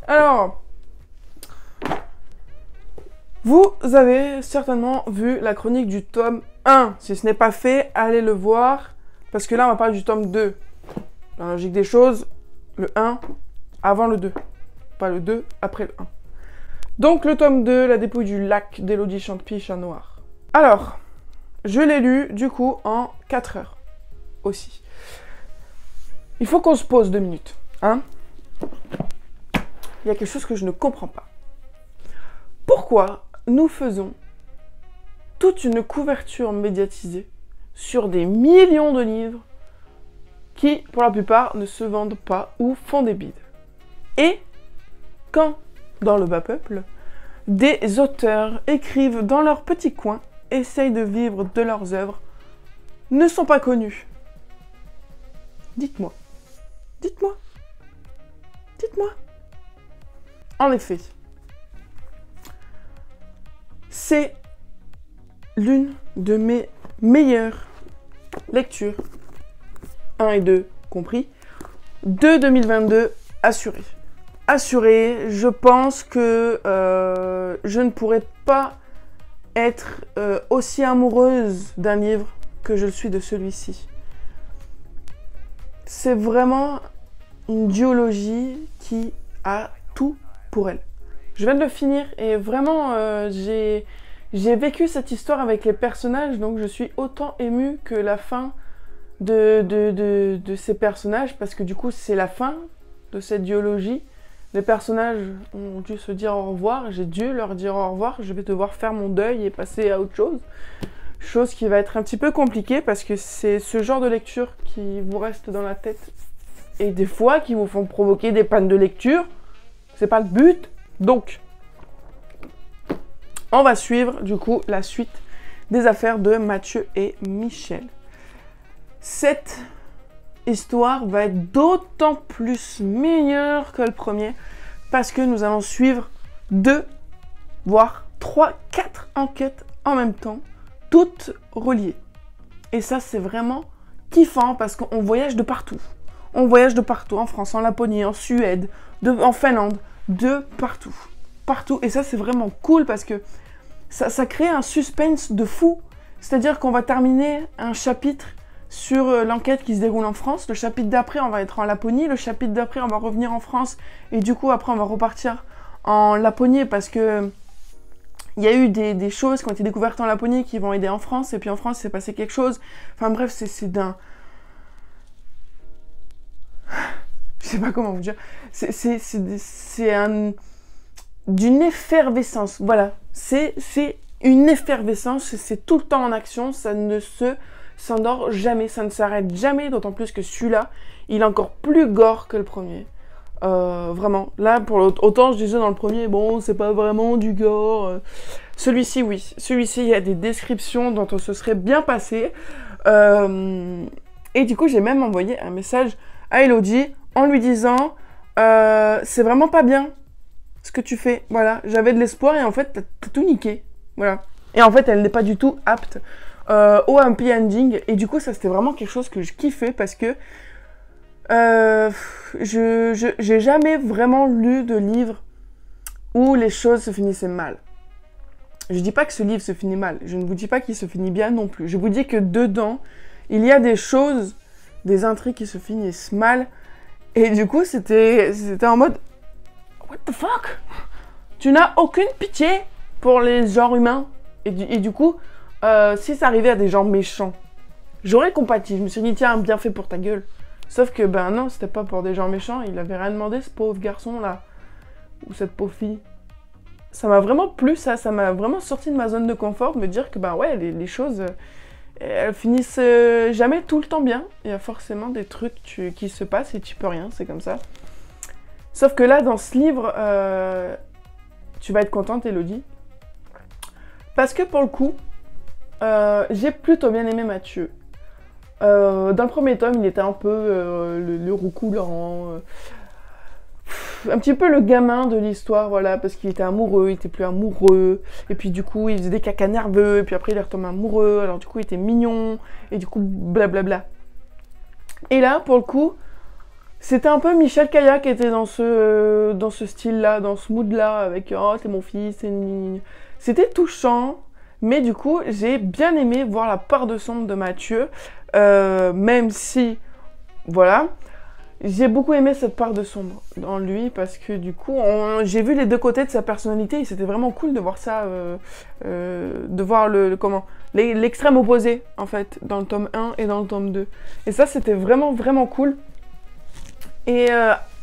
Alors, vous avez certainement vu la chronique du tome 1. Si ce n'est pas fait, allez le voir. Parce que là, on va parler du tome 2. Dans la logique des choses, le 1 avant le 2. Pas le 2 après le 1. Donc, le tome 2, La dépouille du lac d'Élodie Champy, Chat Noir. Alors, je l'ai lu, du coup, en 4 heures. Aussi. Il faut qu'on se pose 2 minutes. Hein? Il y a quelque chose que je ne comprends pas. Pourquoi nous faisons toute une couverture médiatisée sur des millions de livres qui, pour la plupart, ne se vendent pas ou font des bides? Et quand, dans le bas peuple, des auteurs écrivent dans leur petit coin, essayent de vivre de leurs œuvres, ne sont pas connus. Dites-moi. Dites-moi. Dites-moi. En effet, c'est l'une de mes meilleures lectures, 1 et 2 compris, de 2022 assurée. Assurée, je pense que je ne pourrais pas être aussi amoureuse d'un livre que je le suis de celui-ci. C'est vraiment une duologie qui a tout pour elle. Je viens de le finir et vraiment j'ai vécu cette histoire avec les personnages, donc je suis autant émue que la fin de ces personnages, parce que du coup c'est la fin de cette duologie. Les personnages ont dû se dire au revoir, j'ai dû leur dire au revoir, je vais devoir faire mon deuil et passer à autre chose. Chose qui va être un petit peu compliquée parce que c'est ce genre de lecture qui vous reste dans la tête et des fois qui vous font provoquer des pannes de lecture. C'est pas le but. Donc, on va suivre du coup la suite des affaires de Mathieu et Michel. Cette histoire va être d'autant plus meilleure que le premier parce que nous allons suivre 2, voire 3, 4 enquêtes en même temps, toutes reliées. Et ça, c'est vraiment kiffant parce qu'on voyage de partout. On voyage de partout, en France, en Laponie, en Suède, en Finlande, de partout. Partout. Et ça, c'est vraiment cool parce que ça crée un suspense de fou. C'est-à-dire qu'on va terminer un chapitre sur l'enquête qui se déroule en France. Le chapitre d'après, on va être en Laponie. Le chapitre d'après, on va revenir en France. Et du coup, après, on va repartir en Laponie parce que il y a eu des choses qui ont été découvertes en Laponie qui vont aider en France. Et puis en France, il s'est passé quelque chose. Enfin bref, c'est d'un... Je sais pas comment vous dire. C'est d'une effervescence. Voilà. C'est une effervescence. C'est tout le temps en action. Ça ne s'endort jamais. Ça ne s'arrête jamais. D'autant plus que celui-là, il est encore plus gore que le premier. Vraiment. Là, autant je disais dans le premier, bon, c'est pas vraiment du gore. Celui-ci, oui. Celui-ci, il y a des descriptions dont on se serait bien passé. Et du coup, j'ai même envoyé un message à Élodie en lui disant c'est vraiment pas bien ce que tu fais. Voilà, j'avais de l'espoir et en fait, t'as tout niqué. Voilà. Et en fait, elle n'est pas du tout apte au happy ending. Et du coup, ça, c'était vraiment quelque chose que je kiffais parce que j'ai jamais vraiment lu de livre où les choses se finissaient mal. Je dis pas que ce livre se finit mal. Je ne vous dis pas qu'il se finit bien non plus. Je vous dis que dedans, il y a des choses, des intrigues qui se finissent mal. Et du coup, c'était en mode what the fuck? Tu n'as aucune pitié pour les genres humains. Et du coup, si ça arrivait à des gens méchants, j'aurais compati. Je me suis dit, tiens, bien fait pour ta gueule. Sauf que, ben non, c'était pas pour des gens méchants. Il avait rien demandé, ce pauvre garçon-là. Ou cette pauvre fille. Ça m'a vraiment plu, ça. Ça m'a vraiment sorti de ma zone de confort, de me dire que, ben ouais, les choses, elles finissent jamais tout le temps bien. Il y a forcément des trucs qui se passent et tu peux rien, c'est comme ça. Sauf que là, dans ce livre, tu vas être contente, Élodie. Parce que pour le coup, j'ai plutôt bien aimé Mathieu. Dans le premier tome, il était un peu le roucoulant, un petit peu le gamin de l'histoire, voilà, parce qu'il était amoureux, il était plus amoureux, et puis du coup, il faisait des cacas nerveux, et puis après, il est retombé amoureux, alors du coup, il était mignon, et du coup, blablabla. Et là, pour le coup, C'était un peu Michel Caillat qui était dans ce style-là, dans ce mood-là, avec oh, t'es mon fils, c'était touchant, mais du coup, j'ai bien aimé voir la part de sombre de Mathieu, même si, voilà, j'ai beaucoup aimé cette part de sombre dans lui, parce que du coup, j'ai vu les deux côtés de sa personnalité, et c'était vraiment cool de voir ça, de voir l'extrême opposé, en fait, dans le tome 1 et dans le tome 2. Et ça, c'était vraiment, vraiment cool. Et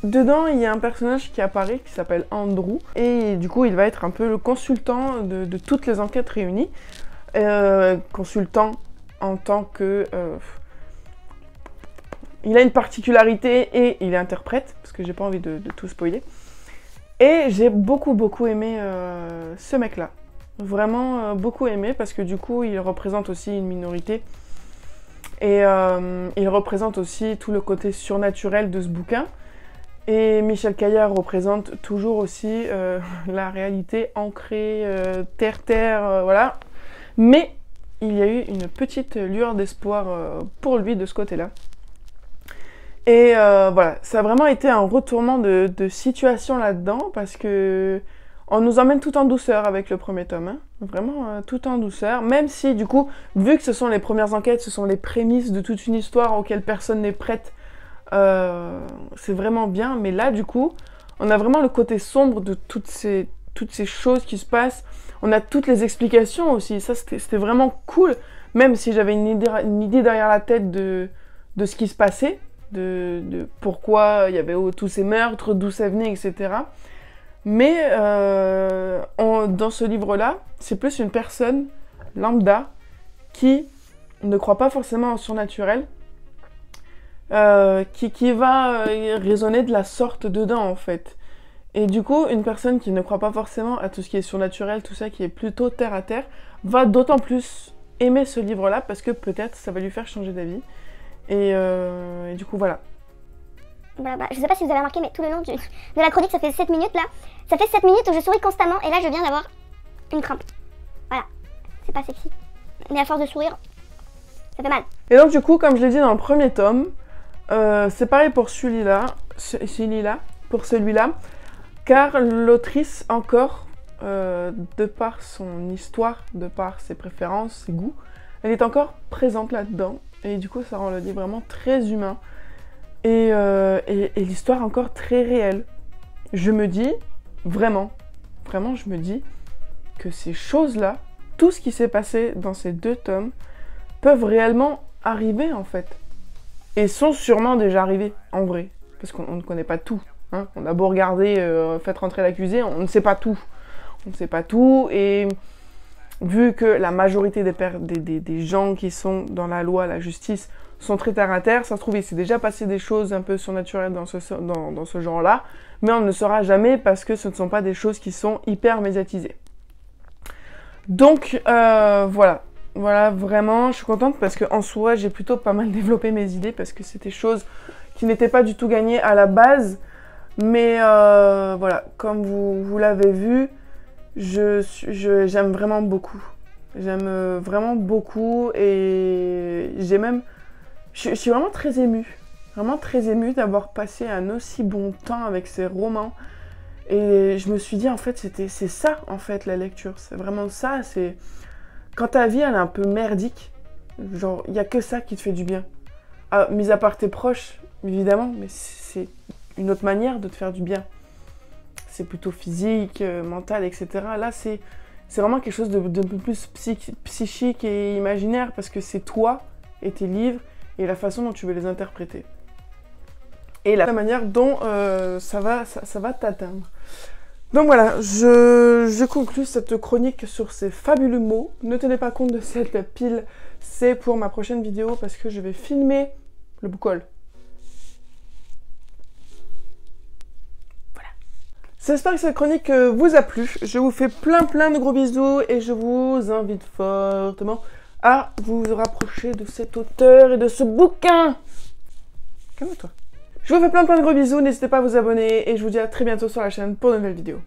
dedans, il y a un personnage qui apparaît, qui s'appelle Andrew. Et du coup, il va être un peu le consultant de toutes les enquêtes réunies. Consultant en tant que... il a une particularité et il est interprète, parce que j'ai pas envie de tout spoiler. Et j'ai beaucoup, beaucoup aimé ce mec-là. Vraiment beaucoup aimé, parce que du coup, il représente aussi une minorité. Et il représente aussi tout le côté surnaturel de ce bouquin. Et Michel Caillat représente toujours aussi la réalité ancrée, terre-terre, voilà. Mais il y a eu une petite lueur d'espoir pour lui de ce côté-là. Et voilà, ça a vraiment été un retournement de situation là-dedans, parce que on nous emmène tout en douceur avec le premier tome, hein. Vraiment tout en douceur, même si du coup, vu que ce sont les premières enquêtes, ce sont les prémices de toute une histoire auxquelles personne n'est prête, c'est vraiment bien, mais là du coup, on a vraiment le côté sombre de toutes ces choses qui se passent, on a toutes les explications aussi, ça c'était vraiment cool, même si j'avais une idée derrière la tête de ce qui se passait, de pourquoi il y avait tous ces meurtres, d'où ça venait, etc. Mais dans ce livre-là, c'est plus une personne lambda qui ne croit pas forcément en surnaturel, qui va raisonner de la sorte dedans, en fait. Et du coup, une personne qui ne croit pas forcément à tout ce qui est surnaturel, tout ça qui est plutôt terre à terre, va d'autant plus aimer ce livre-là, parce que peut-être ça va lui faire changer d'avis. Et du coup, voilà. Voilà, je sais pas si vous avez remarqué, mais tout le long de la chronique, ça fait 7 minutes là. Ça fait 7 minutes où je souris constamment et là je viens d'avoir une crampe. Voilà, c'est pas sexy. Mais à force de sourire, ça fait mal. Et donc du coup, comme je l'ai dit dans le premier tome, c'est pareil pour celui-là, car l'autrice encore, de par son histoire, de par ses préférences, ses goûts, elle est encore présente là-dedans. Et du coup, ça rend le livre vraiment très humain. Et l'histoire encore très réelle. Je me dis, vraiment, je me dis que ces choses-là, tout ce qui s'est passé dans ces 2 tomes, peuvent réellement arriver en fait. Et sont sûrement déjà arrivés, en vrai. Parce qu'on ne connaît pas tout. Hein. On a beau regarder, faites rentrer l'accusé, on ne sait pas tout. On ne sait pas tout, et vu que la majorité des gens qui sont dans la loi, la justice, sont très terre à terre, ça se trouve, il s'est déjà passé des choses un peu surnaturelles dans ce genre-là, mais on ne le saura jamais parce que ce ne sont pas des choses qui sont hyper médiatisées. Donc, voilà. Voilà, vraiment, je suis contente parce qu'en soi, j'ai plutôt pas mal développé mes idées parce que c'était des choses qui n'étaient pas du tout gagnées à la base. Mais voilà, comme vous l'avez vu, j'aime vraiment beaucoup. J'aime vraiment beaucoup et j'ai même... Je suis vraiment très émue d'avoir passé un aussi bon temps avec ces romans. Et je me suis dit, en fait, c'est ça, en fait, la lecture. C'est vraiment ça, c'est... Quand ta vie, elle est un peu merdique, genre, il n'y a que ça qui te fait du bien. Ah, mis à part tes proches, évidemment, mais c'est une autre manière de te faire du bien. C'est plutôt physique, mental, etc. Là, c'est vraiment quelque chose de peu plus psychique et imaginaire, parce que c'est toi et tes livres, et la façon dont tu veux les interpréter. Et la manière dont ça va t'atteindre. Donc voilà, je conclus cette chronique sur ces fabuleux mots. Ne tenez pas compte de cette pile, c'est pour ma prochaine vidéo parce que je vais filmer le book haul. Voilà. J'espère que cette chronique vous a plu. Je vous fais plein de gros bisous et je vous invite fortement à vous rapprocher de cet auteur et de ce bouquin. Calme-toi. Je vous fais plein de gros bisous, n'hésitez pas à vous abonner et je vous dis à très bientôt sur la chaîne pour de nouvelles vidéos.